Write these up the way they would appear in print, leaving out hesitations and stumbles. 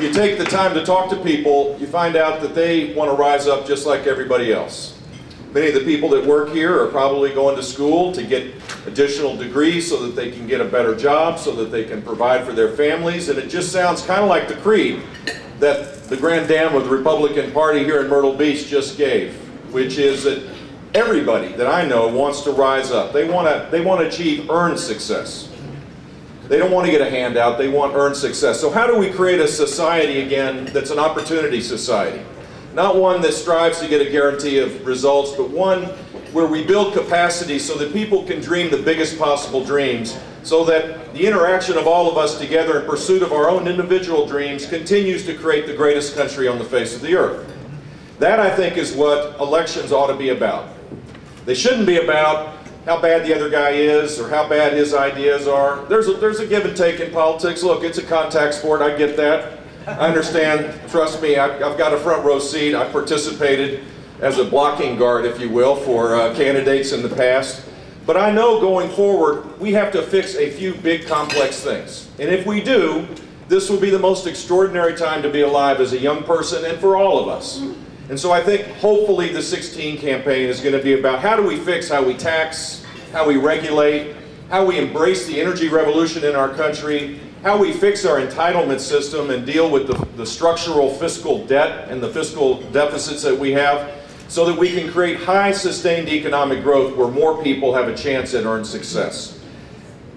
if you take the time to talk to people, you find out that they want to rise up just like everybody else. Many of the people that work here are probably going to school to get additional degrees so that they can get a better job, so that they can provide for their families, and it just sounds kind of like the creed that the Grand Dam of the Republican Party here in Myrtle Beach just gave, which is that everybody that I know wants to rise up. They want to achieve earned success. They don't want to get a handout, they want earned success. So how do we create a society again that's an opportunity society? Not one that strives to get a guarantee of results, but one where we build capacity so that people can dream the biggest possible dreams, so that the interaction of all of us together in pursuit of our own individual dreams continues to create the greatest country on the face of the earth. That, I think, is what elections ought to be about. They shouldn't be about how bad the other guy is or how bad his ideas are. There's a give and take in politics. Look, it's a contact sport, I get that. I understand, trust me, I've got a front row seat. I've participated as a blocking guard, if you will, for candidates in the past. But I know going forward, we have to fix a few big complex things. And if we do, this will be the most extraordinary time to be alive as a young person and for all of us. And so I think hopefully the 16 campaign is going to be about how do we fix how we tax, how we regulate, how we embrace the energy revolution in our country, how we fix our entitlement system and deal with the structural fiscal debt and the fiscal deficits that we have, so that we can create high sustained economic growth where more people have a chance at earned success.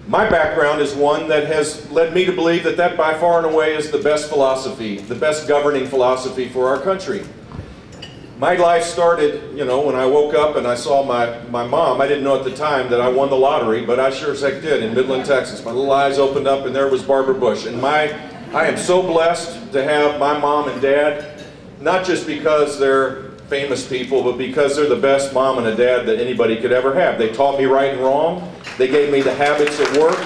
My background is one that has led me to believe that that by far and away is the best philosophy, the best governing philosophy for our country. My life started, when I woke up and I saw my mom. I didn't know at the time that I won the lottery, but I sure as heck did in Midland, Texas. My little eyes opened up and there was Barbara Bush. And I am so blessed to have my mom and dad, not just because they're famous people, but because they're the best mom and a dad that anybody could ever have. They taught me right and wrong. They gave me the habits at work.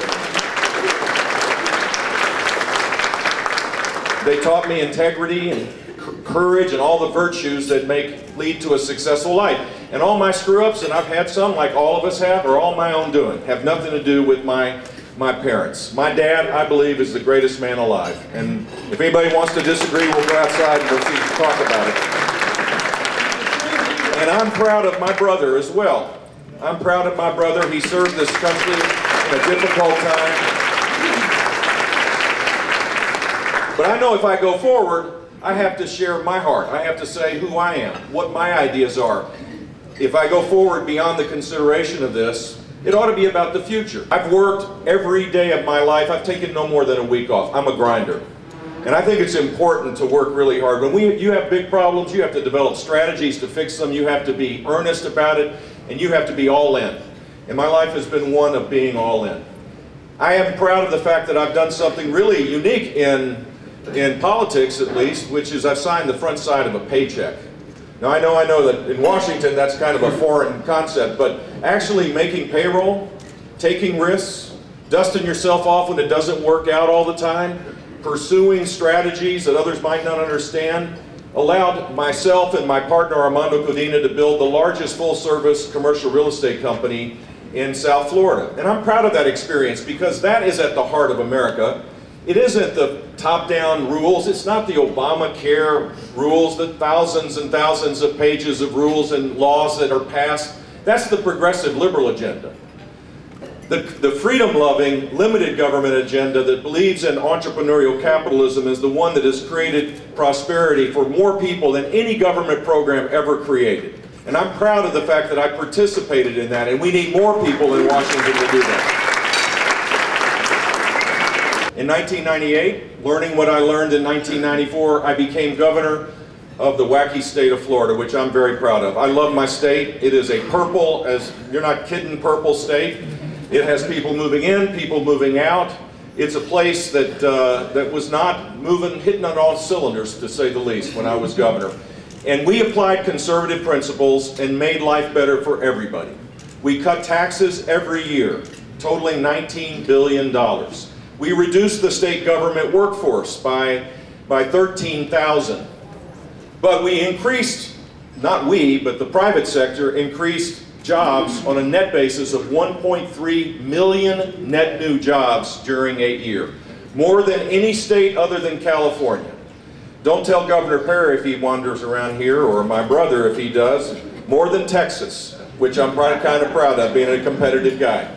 They taught me integrity and courage and all the virtues that lead to a successful life. And all my screw-ups, and I've had some like all of us have, are all my own doing, have nothing to do with my parents. My dad, I believe, is the greatest man alive. And if anybody wants to disagree, we'll go outside and we'll talk about it. And I'm proud of my brother as well. I'm proud of my brother. He served this country in a difficult time. But I know if I go forward, I have to share my heart. I have to say who I am, what my ideas are. If I go forward beyond the consideration of this, it ought to be about the future. I've worked every day of my life. I've taken no more than a week off. I'm a grinder. And I think it's important to work really hard. When you have big problems, you have to develop strategies to fix them. You have to be earnest about it, and you have to be all in. And my life has been one of being all in. I am proud of the fact that I've done something really unique in politics, at least, which is I've signed the front side of a paycheck. Now I know that in Washington that's kind of a foreign concept, but actually making payroll, taking risks, dusting yourself off when it doesn't work out all the time, pursuing strategies that others might not understand, allowed myself and my partner Armando Codina to build the largest full-service commercial real estate company in South Florida. And I'm proud of that experience because that is at the heart of America. It isn't the top-down rules. It's not the Obamacare rules, the thousands and thousands of pages of rules and laws that are passed. That's the progressive liberal agenda. The freedom-loving, limited government agenda that believes in entrepreneurial capitalism is the one that has created prosperity for more people than any government program ever created. And I'm proud of the fact that I participated in that, and we need more people in Washington to do that. In 1998, learning what I learned in 1994, I became governor of the wacky state of Florida, which I'm very proud of. I love my state. It is a purple, as you're not kidding, purple state. It has people moving in, people moving out. It's a place that, that was not hitting on all cylinders, to say the least, when I was governor. And we applied conservative principles and made life better for everybody. We cut taxes every year, totaling $19 billion. We reduced the state government workforce by 13,000. But we increased, not we, but the private sector increased jobs on a net basis of 1.3 million net new jobs during 8 years. More than any state other than California. Don't tell Governor Perry if he wanders around here, or my brother if he does, more than Texas, which I'm kind of proud of, being a competitive guy.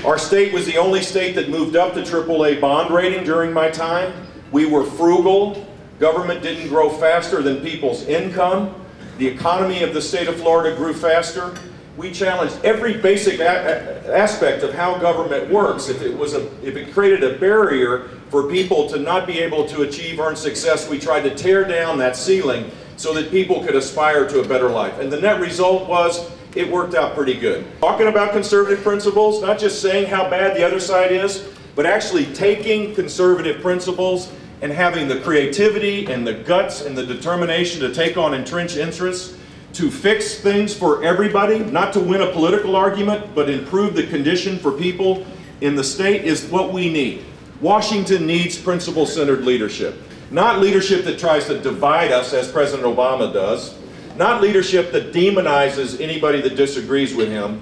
Our state was the only state that moved up the AAA bond rating during my time. We were frugal. Government didn't grow faster than people's income. The economy of the state of Florida grew faster. We challenged every basic aspect of how government works. If it created a barrier for people to not be able to achieve earned success, we tried to tear down that ceiling so that people could aspire to a better life. And the net result was, it worked out pretty good. Talking about conservative principles, not just saying how bad the other side is, but actually taking conservative principles and having the creativity and the guts and the determination to take on entrenched interests, to fix things for everybody, not to win a political argument, but improve the condition for people in the state, is what we need. Washington needs principle-centered leadership. Not leadership that tries to divide us, as President Obama does. Not leadership that demonizes anybody that disagrees with him,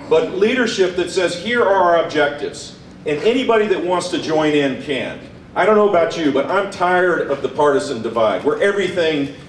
but leadership that says, here are our objectives, and anybody that wants to join in can. I don't know about you, but I'm tired of the partisan divide, where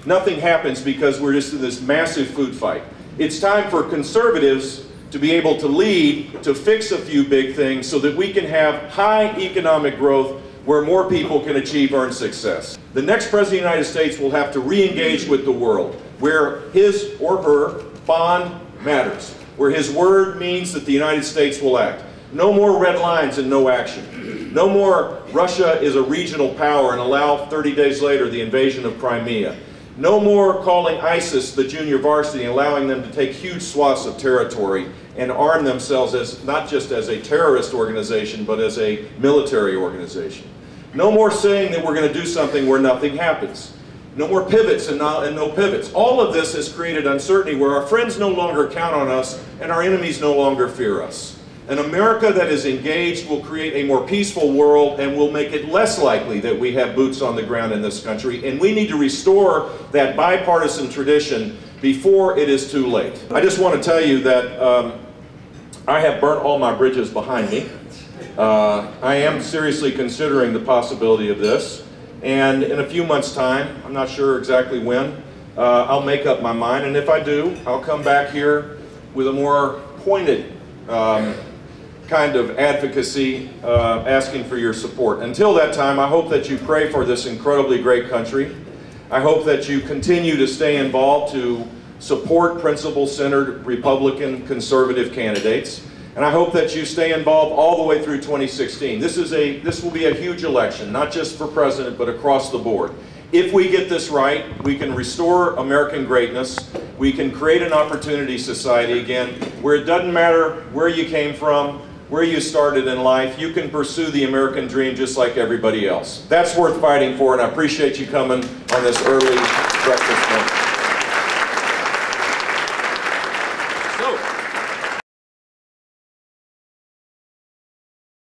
nothing happens because we're just in this massive food fight. It's time for conservatives to be able to lead, to fix a few big things so that we can have high economic growth where more people can achieve earned success. The next President of the United States will have to re-engage with the world, where his or her bond matters, where his word means that the United States will act. No more red lines and no action. No more Russia is a regional power and allow 30 days later the invasion of Crimea. No more calling ISIS the junior varsity and allowing them to take huge swaths of territory and arm themselves as not just as a terrorist organization, but as a military organization. No more saying that we're going to do something where nothing happens. No more pivots and no pivots. All of this has created uncertainty where our friends no longer count on us and our enemies no longer fear us. An America that is engaged will create a more peaceful world and will make it less likely that we have boots on the ground in this country. And we need to restore that bipartisan tradition before it is too late. I just want to tell you that I have burnt all my bridges behind me. I am seriously considering the possibility of this. And in a few months' time, I'm not sure exactly when, I'll make up my mind. And if I do, I'll come back here with a more pointed kind of advocacy, asking for your support. Until that time, I hope that you pray for this incredibly great country. I hope that you continue to stay involved to support principle-centered Republican conservative candidates. And I hope that you stay involved all the way through 2016. This will be a huge election, not just for president, but across the board. If we get this right, we can restore American greatness. We can create an opportunity society again, where it doesn't matter where you came from, where you started in life. You can pursue the American dream just like everybody else. That's worth fighting for, and I appreciate you coming on this early breakfast.